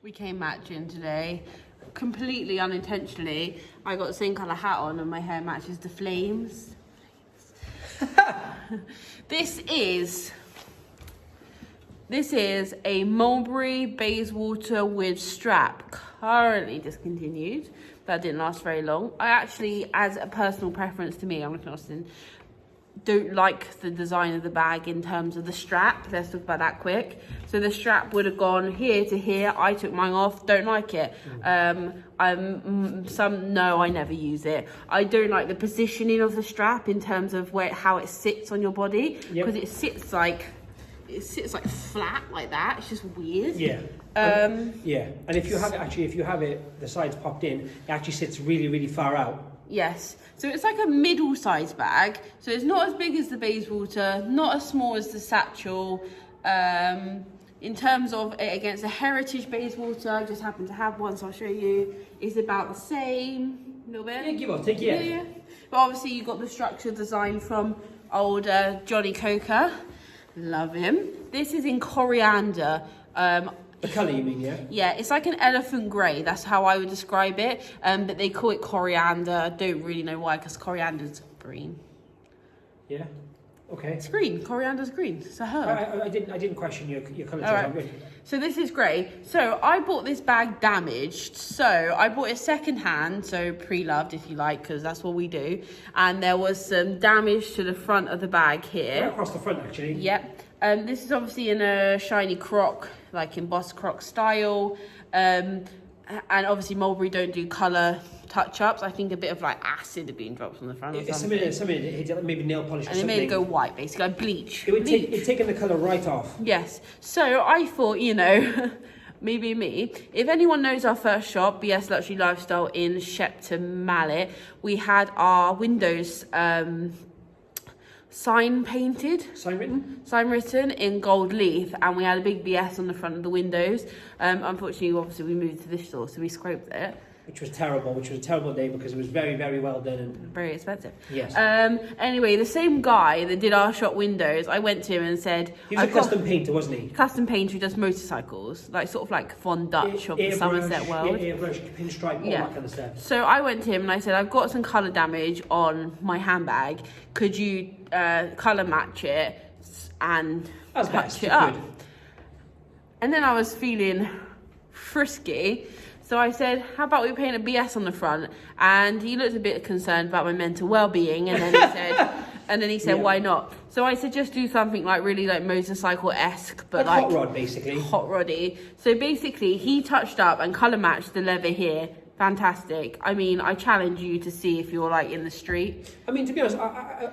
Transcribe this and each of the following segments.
We came matching today, completely unintentionally. I got the same colour hat on and my hair matches the flames. This is a Mulberry Bayswater with strap, currently discontinued. That didn't last very long. I actually, as a personal preference to me, I'm looking at Austin, don't like the design of the bag in terms of the strap. Let's talk about that quick. So the strap would have gone here to here. I took mine off, don't like it. No, I never use it. I don't like the positioning of the strap in terms of how it sits on your body, because it sits like flat like that. It's just weird. Yeah. Yeah. And if you have it, the sides popped in, it actually sits really, really far out. Yes, so it's like a middle-sized bag. So it's not as big as the Bayswater, not as small as the Satchel. In terms of it against a Heritage Bayswater, I just happen to have one, so I'll show you. It's about the same, a little bit. Yeah, give or take, yeah. But obviously you got the structure design from old Johnny Coker. Love him. This is in coriander. The colour, you mean, yeah? Yeah, it's like an elephant grey. That's how I would describe it. But they call it coriander. I don't really know why, because coriander's green. Yeah. Okay. It's green. Coriander's green. It's a herb. I didn't question your colour choice. Right. So this is grey. So I bought this bag damaged. So I bought it second hand, so pre-loved if you like, because that's what we do. And there was some damage to the front of the bag here. Right across the front, actually. Yep. This is obviously in a shiny croc, like embossed croc style. And obviously Mulberry don't do colour touch-ups. I think a bit of like acid had been dropped on the front or something. Maybe nail polish or and something. they made it go white, basically, like bleach. It's taken the colour right off. Yes. So I thought, maybe me. If anyone knows our first shop, BS Luxury Lifestyle in Shepton Mallet, we had our windows sign written in gold leaf, and we had a big BS on the front of the windows. Unfortunately, obviously we moved to this store, so we scraped it, which was terrible, which was a terrible day, because it was very, very well done and very expensive. Yes. Anyway, the same guy that did our shop windows, I went to him and said, he was a custom painter, wasn't he? Custom painter who does motorcycles, like sort of like Von Dutch of the Somerset world. Airbrush, pinstripe, all that kind of stuff. So I went to him and I said, I've got some colour damage on my handbag. Could you colour match it and touch it up? And then I was feeling frisky. So I said, how about we paint a BS on the front? And he looked a bit concerned about my mental well-being. And then he said, why not? So I said, just do something like really like motorcycle-esque, but like hot rod, basically. Hot roddy. So basically, he touched up and colour matched the leather here. Fantastic. I mean, I challenge you to see if you're like in the street. I mean, to be honest,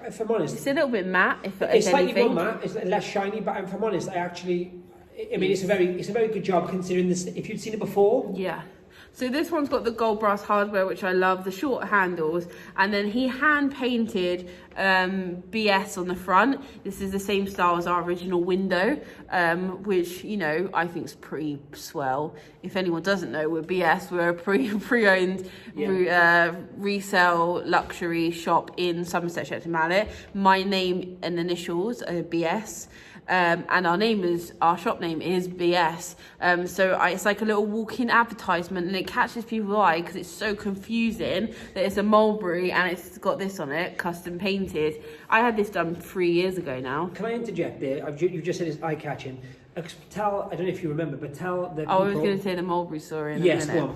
if I'm honest, it's a little bit matte. It's slightly more matte. It's less shiny, but if I'm honest, it's a very good job considering this. If you'd seen it before, yeah. So this one's got the gold brass hardware, which I love, the short handles, and then he hand painted BS on the front. This is the same style as our original window, which, I think is pretty swell. If anyone doesn't know, we're BS. We're a pre-owned resale luxury shop in Somerset, Shepton Mallet. My name and initials are BS. And our shop name is BS. So it's like a little walk-in advertisement, and it catches people's eye because it's so confusing that it's a Mulberry and it's got this on it, custom painted. I had this done 3 years ago now. Can I interject there? You just said it's eye-catching. I don't know if you remember, but tell the people... I was going to say the Mulberry story in a minute. Go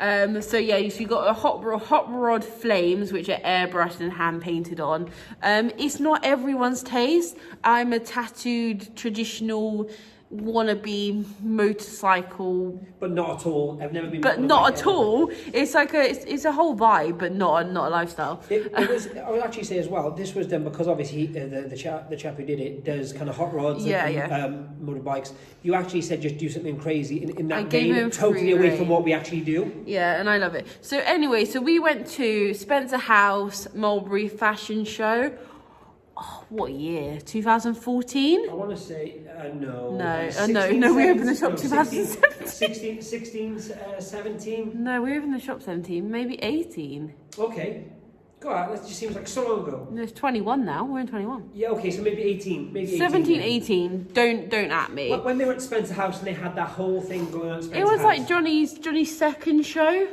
on. So you got a hot rod flames, which are airbrushed and hand painted on. It's not everyone's taste. I'm a tattooed traditional wannabe motorcycle, but not at all. I've never been. But not at all. It's like it's a whole vibe, but not a lifestyle. I would actually say as well, this was done because obviously the chap who did it does kind of hot rods and motorbikes. You actually said just do something crazy in that vein, totally away from what we actually do. Yeah, and I love it. So anyway, we went to Spencer House Mulberry Fashion Show. Oh, what year? 2014? I want to say no. No, we opened the shop 2017. 16, 17? No, we opened the shop 17, maybe 18. Okay. God, that just seems like so long ago. It's 21 now. We're in 21. Yeah, okay, so maybe 18. Maybe 17, 18. 18. Don't at me. When they were at Spencer House and they had that whole thing going on at Spencer House. It was like Johnny's second show.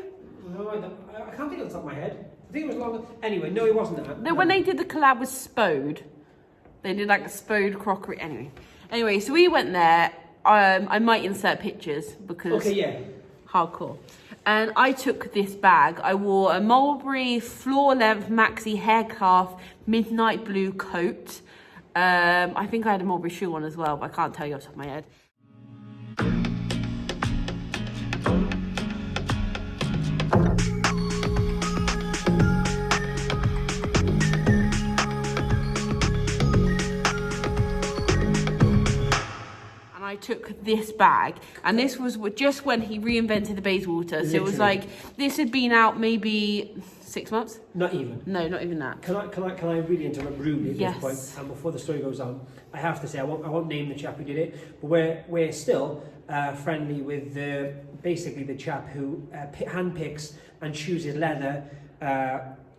No, I can't think of the top of my head. I think it was longer. Anyway, no, it wasn't that. No, when they did the collab with Spode, they did like a Spode crockery. Anyway, so we went there. I might insert pictures because... Okay, yeah. Hardcore. And I took this bag. I wore a Mulberry floor-length maxi haircloth midnight blue coat. I think I had a Mulberry shoe on as well, but I can't tell you off the top of my head. I took this bag, and this was just when he reinvented the Bayswater. So it was like, this had been out maybe 6 months? Not even. No, not even that. Can I really interrupt rudely at Yes. this point? And before the story goes on, I have to say I won't name the chap who did it, but we're still friendly with basically the chap who handpicks and chooses leather,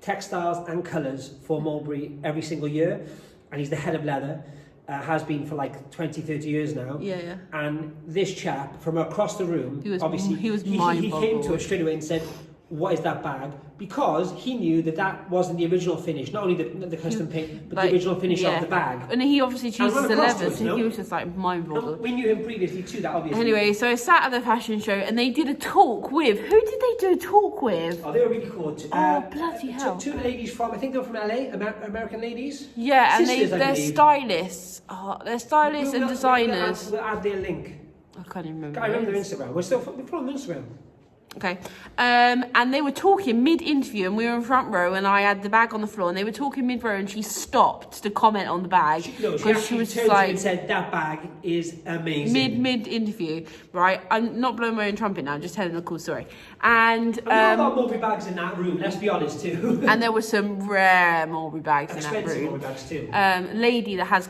textiles and colours for Mulberry every single year, and he's the head of leather. Has been for like 20, 30 years now. Yeah. And this chap from across the room, he was he came to us straight away and said, "What is that bag?" Because he knew that wasn't the original finish, not only the custom paint, but like, the original finish of the bag. And he obviously chooses the leather, so he was just like mind-boggled. We knew him previously too, that obviously. Anyway, so I sat at the fashion show and they did a talk with, who did they do a talk with? Oh, they were really cool. Bloody hell. Two ladies from, I think they were from LA, American ladies. Yeah, Sisters, and they're stylists. Oh, they're stylists and designers. We'll add their link. I can't even remember. I remember their Instagram. We're on Instagram. Okay, and they were talking mid-interview, and we were in front row, and I had the bag on the floor, and they were talking mid-row, and she stopped to comment on the bag. She was just like, and said, "That bag is amazing." Mid-interview, right? I'm not blowing my own trumpet now, just telling a cool story. And there were a lot of Mulberry bags in that room. Let's be honest too. And there were some rare Mulberry bags in that room. Expensive Mulberry bags too. Lady that had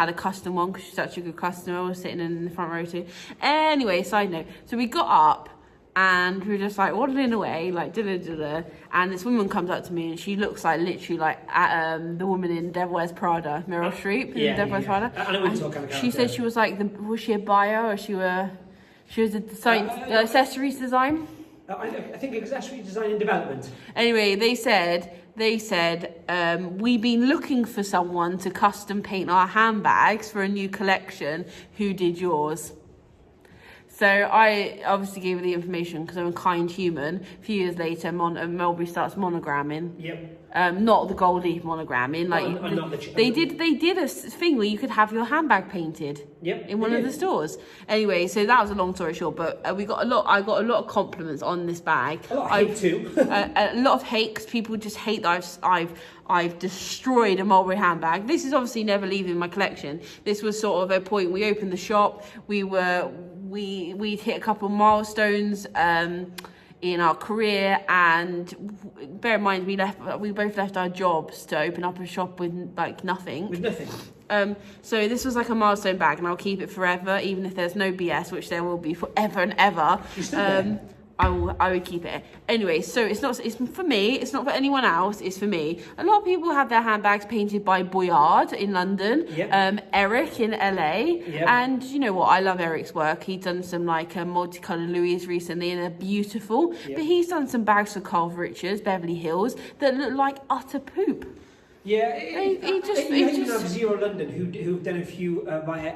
a custom one because she's such a good customer, was sitting in the front row too. Anyway, side note. So we got up. And we were just like waddling away, like and this woman comes up to me and she looks like literally like the woman in Devil Wears Prada, Meryl Streep in Devil Wears Prada. I know what you're talking about. She said she was like, was she a buyer or she was a design, accessories design? I think accessory design and development. Anyway, they said we've been looking for someone to custom paint our handbags for a new collection. Who did yours? So I obviously gave her the information because I'm a kind human. A few years later, Mulberry starts monogramming. Yep. Not the gold leaf monogramming. Like they did a thing where you could have your handbag painted. Yep. In one of the stores. Anyway, so that was a long story short. But I got a lot of compliments on this bag. A lot of hate too. A lot of hate because people just hate that I've destroyed a Mulberry handbag. This is obviously never leaving my collection. This was sort of a point. We opened the shop. We'd hit a couple of milestones in our career, and bear in mind we both left our jobs to open up a shop with like nothing. With nothing. So this was like a milestone bag, and I'll keep it forever, even if there's no BS, which there will be forever and ever. I would keep it. Anyway, so it's for me, it's not for anyone else, it's for me. A lot of people have their handbags painted by Boyard in London, Eric in LA, and you know what, I love Eric's work. He's done some like multicolored Louis recently and they're beautiful, but he's done some bags for Carl Richards, Beverly Hills, that look like utter poop. Yeah, he just have Zero London who've done a few via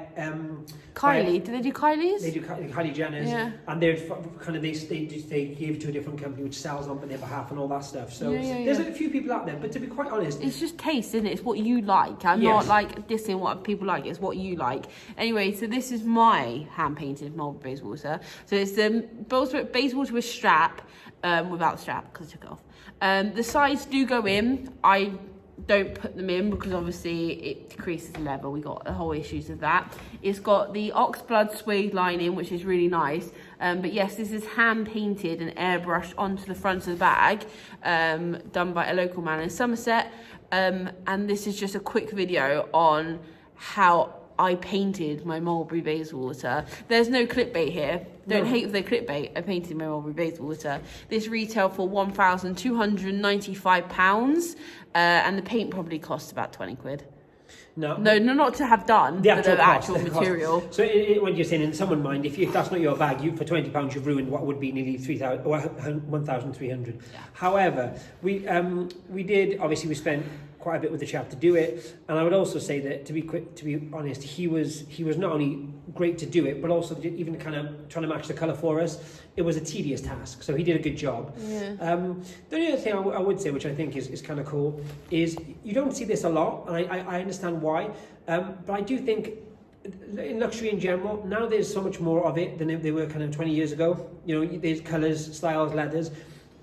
Kylie. Do they do Kylie's? They do Kylie Jenner's, and they're kind of they give to a different company which sells on their behalf and all that stuff. So there's a few people out there, but to be quite honest, it's just taste, isn't it? It's what you like. I'm not like dissing what people like. It's what you like. Anyway, so this is my hand painted Mulberry Bayswater. So it's the Bayswater with strap, without strap because I took it off. The sides do go in. I don't put them in because obviously it decreases the level. We got the whole issues of that. It's got the oxblood suede lining, which is really nice. But yes, this is hand painted and airbrushed onto the front of the bag, done by a local man in Somerset. And this is just a quick video on how I painted my Mulberry Bayswater. There's no clickbait here. Don't hate the clickbait. I painted my Mulberry Bayswater. This retailed for £1,295, and the paint probably cost about 20 quid. No, not to have done, the actual material. Cost. So when you're saying in someone's mind, if that's not your bag, for £20 you've ruined what would be nearly 1,300. Yeah. However, we did, obviously we spent quite a bit with the chap to do it, and I would also say that to be honest, he was not only great to do it, but also even kind of trying to match the colour for us. It was a tedious task, so he did a good job. Yeah. The only other thing I would say, which I think is kind of cool, is you don't see this a lot, and I understand why, but I do think in luxury in general, now there's so much more of it than there were kind of 20 years ago. You know, there's colours, styles, leathers,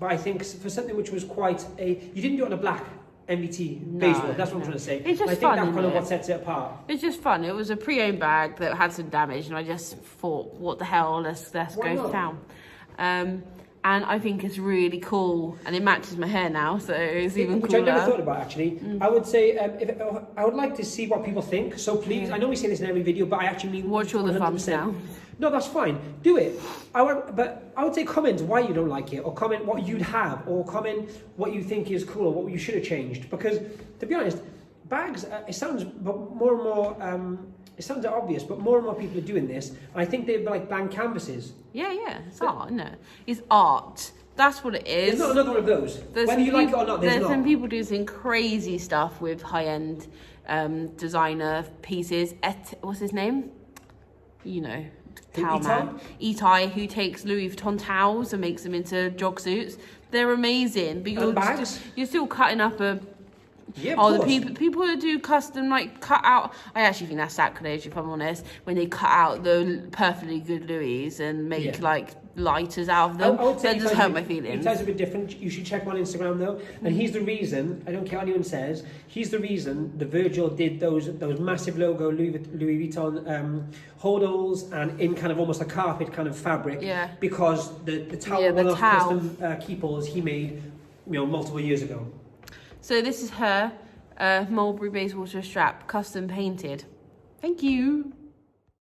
but I think for something which was quite you didn't do it on a black MBT Bayswater, that's what I'm trying to say. It's just I think fun, that's kind of what sets it apart. It's just fun. It was a pre-owned bag that had some damage, and I just thought, what the hell, let's go to town. And I think it's really cool, and it matches my hair now, so it's even cooler. Which I never thought about, actually. I would say, I would like to see what people think, so please, I know we say this in every video, but I actually mean watch all the thumbs now. No, that's fine. Do it. But I would say comment why you don't like it, or comment what you'd have, or comment what you think is cool, or what you should have changed. Because, to be honest, bags, it sounds more and more... it sounds obvious, but more and more people are doing this, and I think they're like blank canvases. Yeah, it's art, isn't it? It's art. That's what it is. There's not another one of those. Whether you like it or not, there's some people do some crazy stuff with high-end designer pieces. What's his name? You know, towel man. Itai, who takes Louis Vuitton towels and makes them into jog suits. They're amazing. But you're still cutting up a... Yeah, the people who do custom, like, cut out... I actually think that's sacrilege, if I'm honest, when they cut out the perfectly good Louis and make, like, lighters out of them. That just hurt my feelings. It's a bit different. You should check him on Instagram, though. And he's the reason, I don't care what anyone says, he's the reason the Virgil did those massive logo Louis Vuitton holdalls and in kind of almost a carpet kind of fabric. Yeah. Because the towel, one of custom keepers he made, multiple years ago. So this is her Mulberry Bayswater strap, custom painted. Thank you.